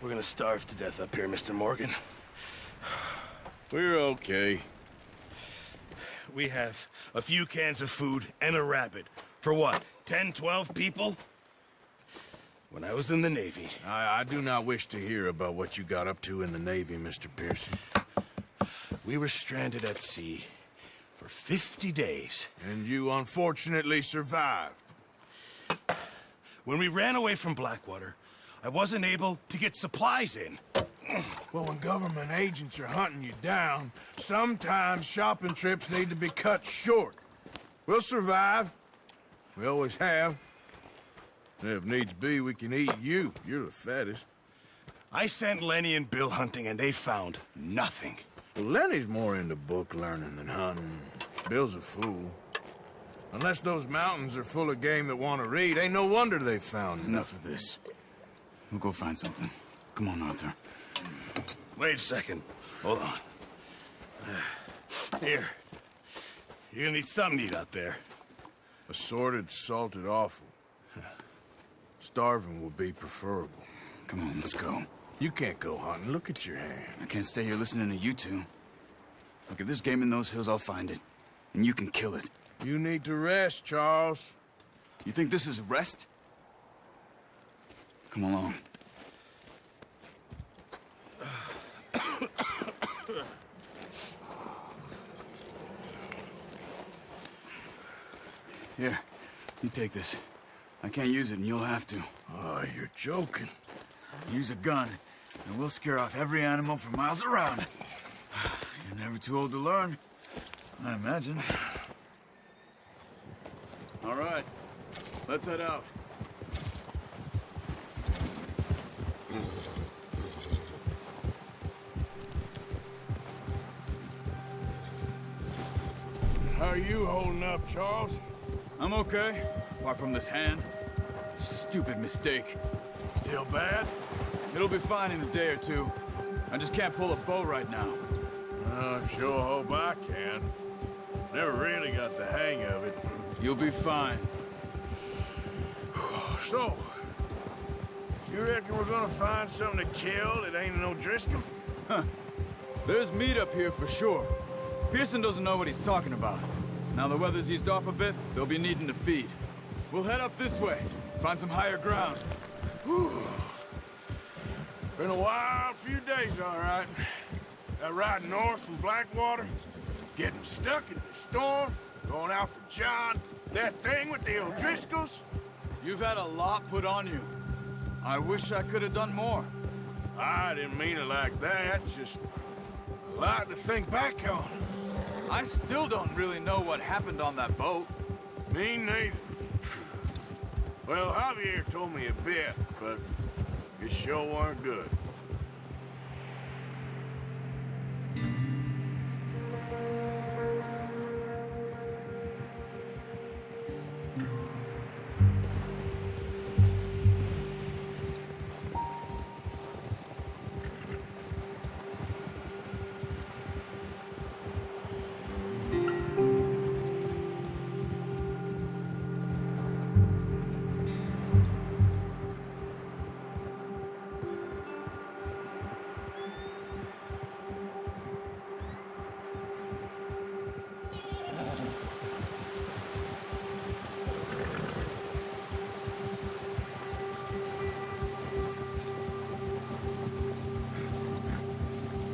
we're gonna starve to death up here, Mr. Morgan. We're okay. We have a few cans of food and a rabbit. For what, 10, 12 people? When I was in the Navy... I do not wish to hear about what you got up to in the Navy, Mr. Pearson. We were stranded at sea for 50 days. And you unfortunately survived. When we ran away from Blackwater, I wasn't able to get supplies in. Well, when government agents are hunting you down, sometimes shopping trips need to be cut short. We'll survive. We always have. If needs be, we can eat you. You're the fattest. I sent Lenny and Bill hunting, and they found nothing. Well, Lenny's more into book learning than hunting. Bill's a fool. Unless those mountains are full of game that want to read, ain't no wonder they found Enough of this. We'll go find something. Come on, Arthur. Wait a second. Hold on. Here. You're gonna need something to eat out there. Assorted, salted offal. Starving would be preferable. Come on, let's go. You can't go hunting. Look at your hand. I can't stay here listening to you two. Look, if there's game in those hills, I'll find it. And you can kill it. You need to rest, Charles. You think this is rest? Come along. Here, you take this. I can't use it, and you'll have to. Oh, you're joking. Use a gun, and we'll scare off every animal for miles around. You're never too old to learn, I imagine. All right, let's head out. How are you holding up, Charles? I'm okay, apart from this hand. Stupid mistake. Still bad? It'll be fine in a day or two. I just can't pull a bow right now. I sure hope I can. Never really got the hang of it. You'll be fine. So, you reckon we're gonna find something to kill that ain't no Driscoll? Huh. There's meat up here for sure. Pearson doesn't know what he's talking about. Now the weather's eased off a bit, they'll be needing to feed. We'll head up this way, find some higher ground. Been a wild few days, all right. That ride north from Blackwater, getting stuck in the storm, going out for John, that thing with the O'Driscolls. You've had a lot put on you. I wish I could have done more. I didn't mean it like that, just a lot to think back on. I still don't really know what happened on that boat. Me neither. Well, Javier told me a bit, but it sure weren't good.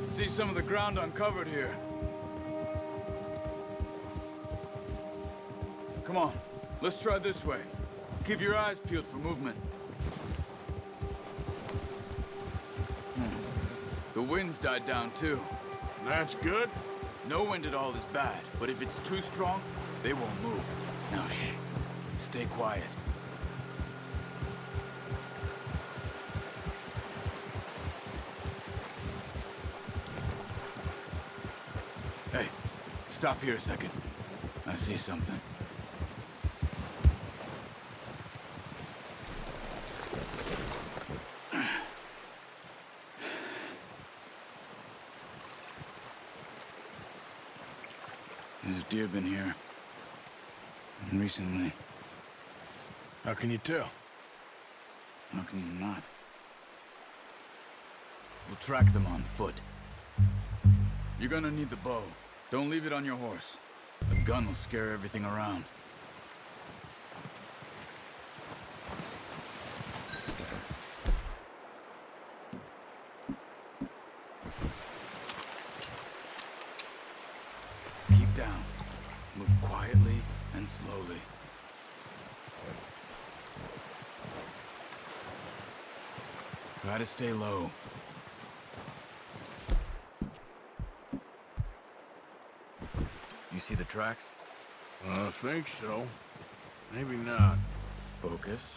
See some of the ground uncovered here. Come on, let's try this way. Keep your eyes peeled for movement. The wind's died down too. That's good. No wind at all is bad, but if it's too strong, they won't move. Now shh, stay quiet. Hey, stop here a second. I see something. There's deer been here. Recently. How can you tell? How can you not? We'll track them on foot. You're gonna need the bow. Don't leave it on your horse. A gun will scare everything around. Keep down. Move quietly and slowly. Try to stay low. You see the tracks? I think so. Maybe not. Focus.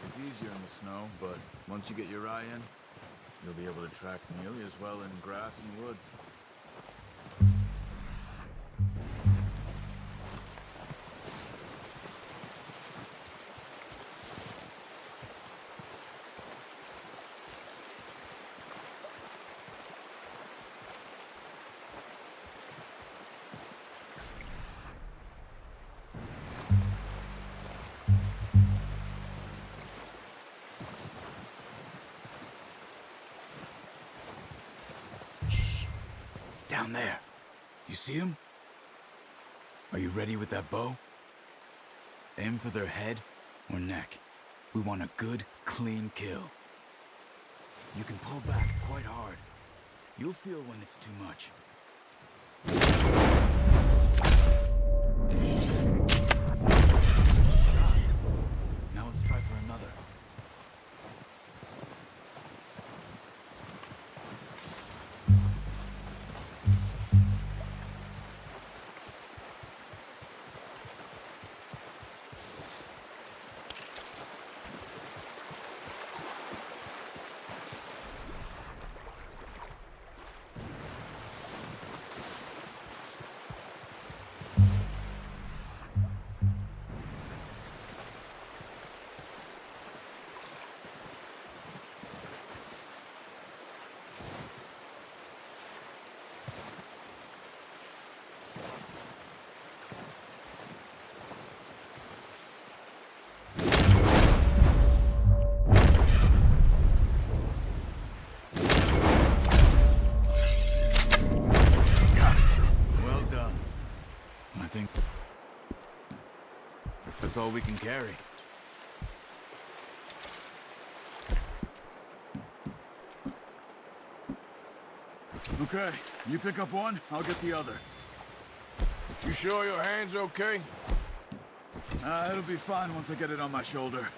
It's easier in the snow, but once you get your eye in, you'll be able to track nearly as well in grass and woods. Down there. You see him? Are you ready with that bow? Aim for their head or neck. We want a good, clean kill. You can pull back quite hard. You'll feel when it's too much. Now let's try for another. That's all we can carry. Okay, you pick up one, I'll get the other. You sure your hand's okay? It'll be fine once I get it on my shoulder.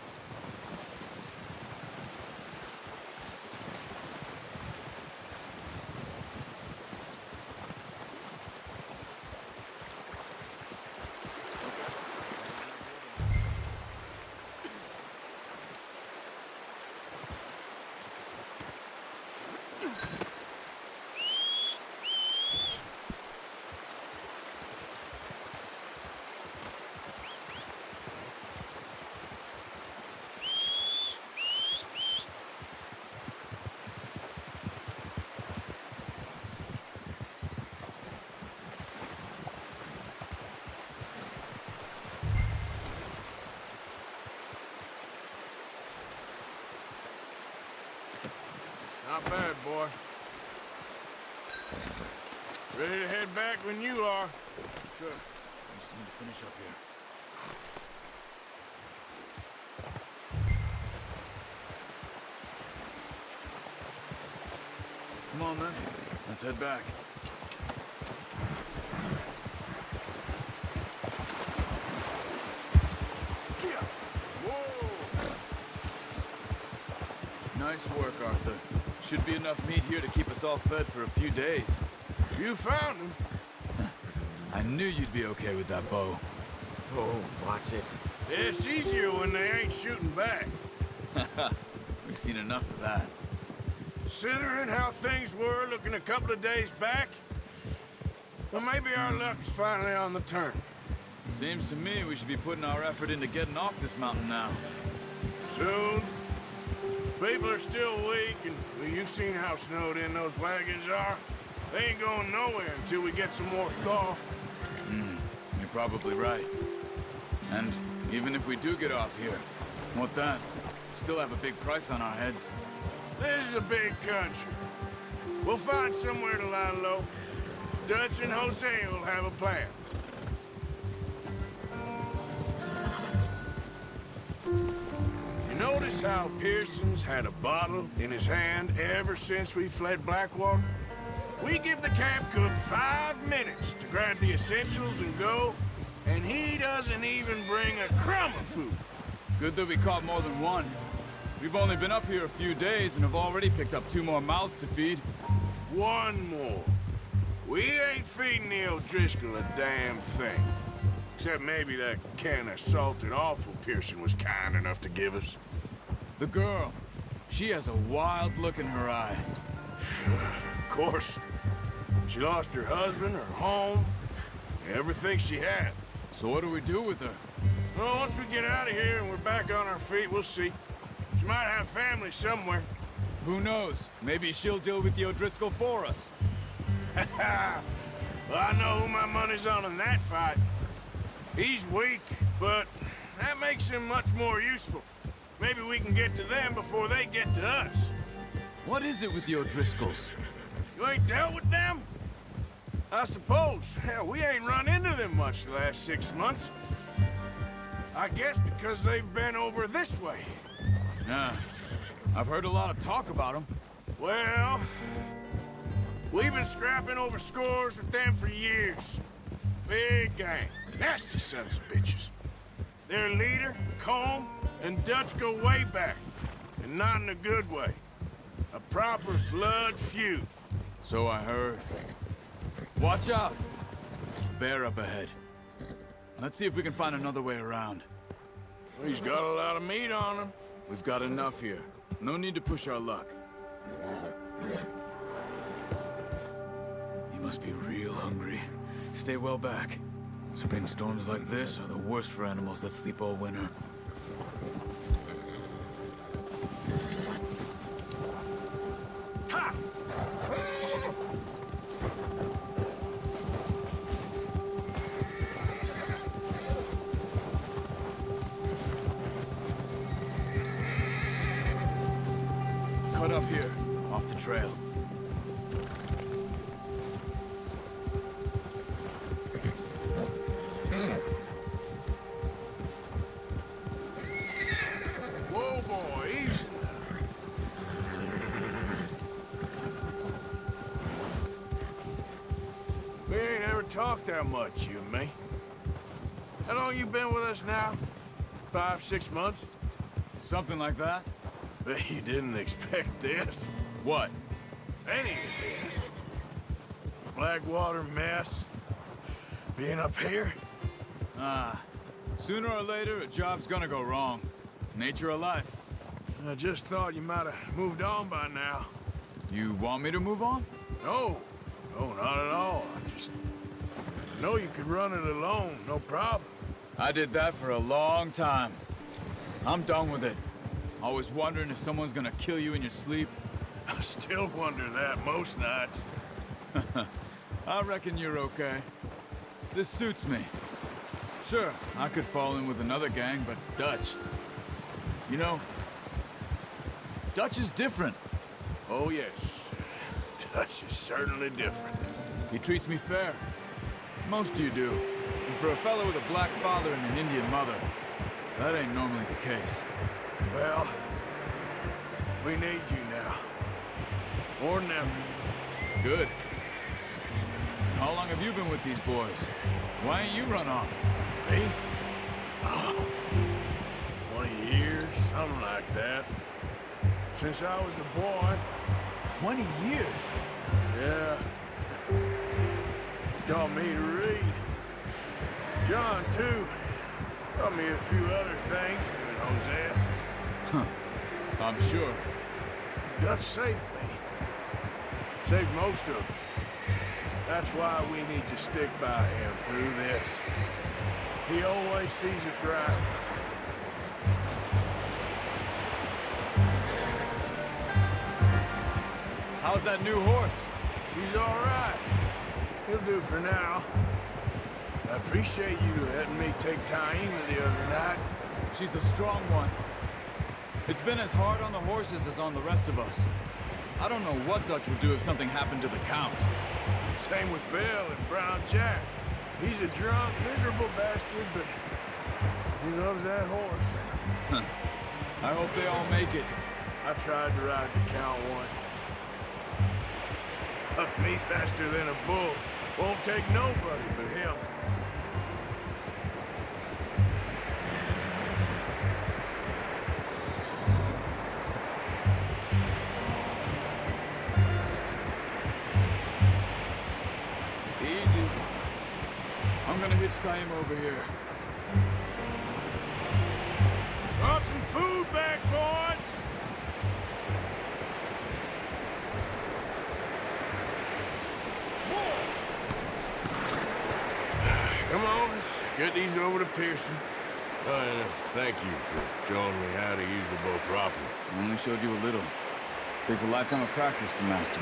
Not bad, boy. Ready to head back when you are. Sure. I just need to finish up here. Come on, then. Let's head back. Nice work, Arthur. Should be enough meat here to keep us all fed for a few days. You found him. I knew you'd be okay with that bow. Oh, watch it. It's easier when they ain't shooting back. We've seen enough of that. Considering how things were looking a couple of days back, well, maybe our luck is finally on the turn. Seems to me we should be putting our effort into getting off this mountain now. Soon. People are still weak, and well, you've seen how snowed in those wagons are. They ain't going nowhere until we get some more thaw. You're probably right. And even if we do get off here, what then? Still have a big price on our heads. This is a big country. We'll find somewhere to lie low. Dutch and Jose will have a plan. You notice how Pearson's had a bottle in his hand ever since we fled Blackwater? We give the camp cook 5 minutes to grab the essentials and go, and he doesn't even bring a crumb of food. Good that we caught more than one. We've only been up here a few days and have already picked up 2 more mouths to feed. One more. We ain't feeding the O'Driscoll a damn thing. Except maybe that can of salted offal Pearson was kind enough to give us. The girl. She has a wild look in her eye. Of course. She lost her husband, her home, everything she had. So what do we do with her? Well, once we get out of here and we're back on our feet, we'll see. She might have family somewhere. Who knows? Maybe she'll deal with the O'Driscoll for us. Well, I know who my money's on in that fight. He's weak, but that makes him much more useful. Maybe we can get to them before they get to us. What is it with the O'Driscolls? You ain't dealt with them? I suppose. Hell, we ain't run into them much the last 6 months. I guess because they've been over this way. Yeah. I've heard a lot of talk about them. Well, we've been scrapping over scores with them for years. Big gang. Nasty sons of bitches. Their leader, Combe, and Dutch go way back. And not in a good way. A proper blood feud. So I heard. Watch out! Bear up ahead. Let's see if we can find another way around. He's got a lot of meat on him. We've got enough here. No need to push our luck. You must be real hungry. Stay well back. Spring storms like this are the worst for animals that sleep all winter. Ha! Cut up here, off the trail. Whoa, boys. We ain't ever talked that much, you and me. How long you been with us now? 5, 6 months? Something like that? Bet you didn't expect this. What? Any of this. Blackwater mess. Being up here. Sooner or later, a job's gonna go wrong. Nature of life. I just thought you might have moved on by now. You want me to move on? No. No, not at all. I just know you could run it alone, no problem. I did that for a long time. I'm done with it. Always wondering if someone's gonna kill you in your sleep. I still wonder that most nights. I reckon you're okay. This suits me. Sure, I could fall in with another gang, but Dutch... You know, Dutch is different. Oh, yes. Dutch is certainly different. He treats me fair. Most of you do. And for a fellow with a black father and an Indian mother, that ain't normally the case. Well, we need you now. Or never. Good. How long have you been with these boys? Why ain't you run off? Me? Oh, 20 years, something like that. Since I was a boy. 20 years? Yeah. Taught me to read. John, too. Taught me a few other things, him and Hosea. I'm sure. Dutch saved me. Saved most of us. That's why we need to stick by him through this. He always sees us right. How's that new horse? He's all right. He'll do for now. Appreciate you letting me take Taima the other night. She's a strong one. It's been as hard on the horses as on the rest of us. I don't know what Dutch would do if something happened to the Count. Same with Bill and Brown Jack. He's a drunk, miserable bastard, but he loves that horse. I hope they all make it. I tried to ride the Count once. Up me faster than a bull. Won't take nobody but him. Easy. I'm gonna hitch Taima over here. Brought some food back, boys! Come on, let's get these over to Pearson. Thank you for showing me how to use the bow properly. I only showed you a little. Takes a lifetime of practice to master.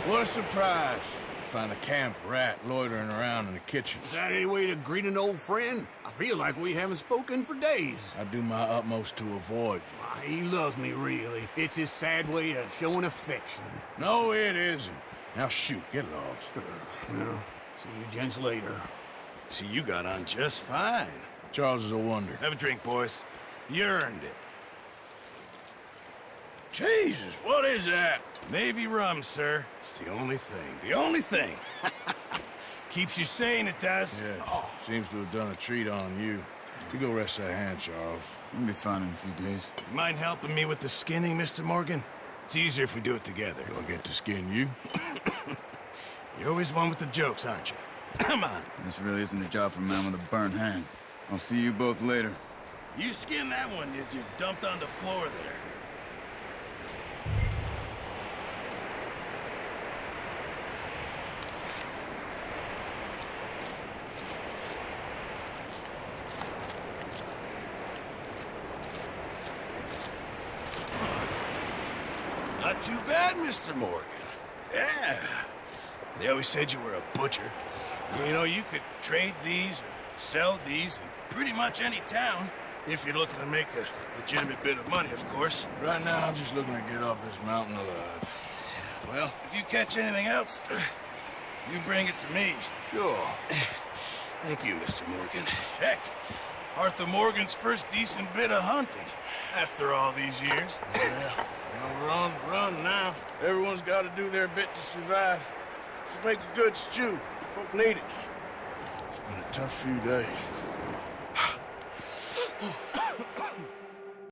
What a surprise. Find a camp rat loitering around in the kitchen. Is that any way to greet an old friend? I feel like we haven't spoken for days. I do my utmost to avoid you. Why, he loves me, really. It's his sad way of showing affection. No, it isn't. Now shoot, get lost. Well, see you gents later. See, you got on just fine. Charles is a wonder. Have a drink, boys. You earned it. Jesus, what is that? Navy rum, sir. It's the only thing. The only thing. Keeps you sane, it does. Yes, seems to have done a treat on you. You go rest that hand, Charles. We'll be fine in a few days. You mind helping me with the skinning, Mr. Morgan? It's easier if we do it together. Do I get to skin you? You're always one with the jokes, aren't you? Come on. This really isn't a job for a man with a burnt hand. I'll see you both later. You skin that one you dumped on the floor there. Not too bad, Mr. Morgan. Yeah. They always said you were a butcher. You know, you could trade these or sell these in pretty much any town. If you're looking to make a legitimate bit of money, of course. Right now, I'm just looking to get off this mountain alive. Well, if you catch anything else, you bring it to me. Sure. Thank you, Mr. Morgan. Heck, Arthur Morgan's first decent bit of hunting after all these years. Yeah. Well, we're on the run now. Everyone's got to do their bit to survive. Just make a good stew. Folk need it. It's been a tough few days.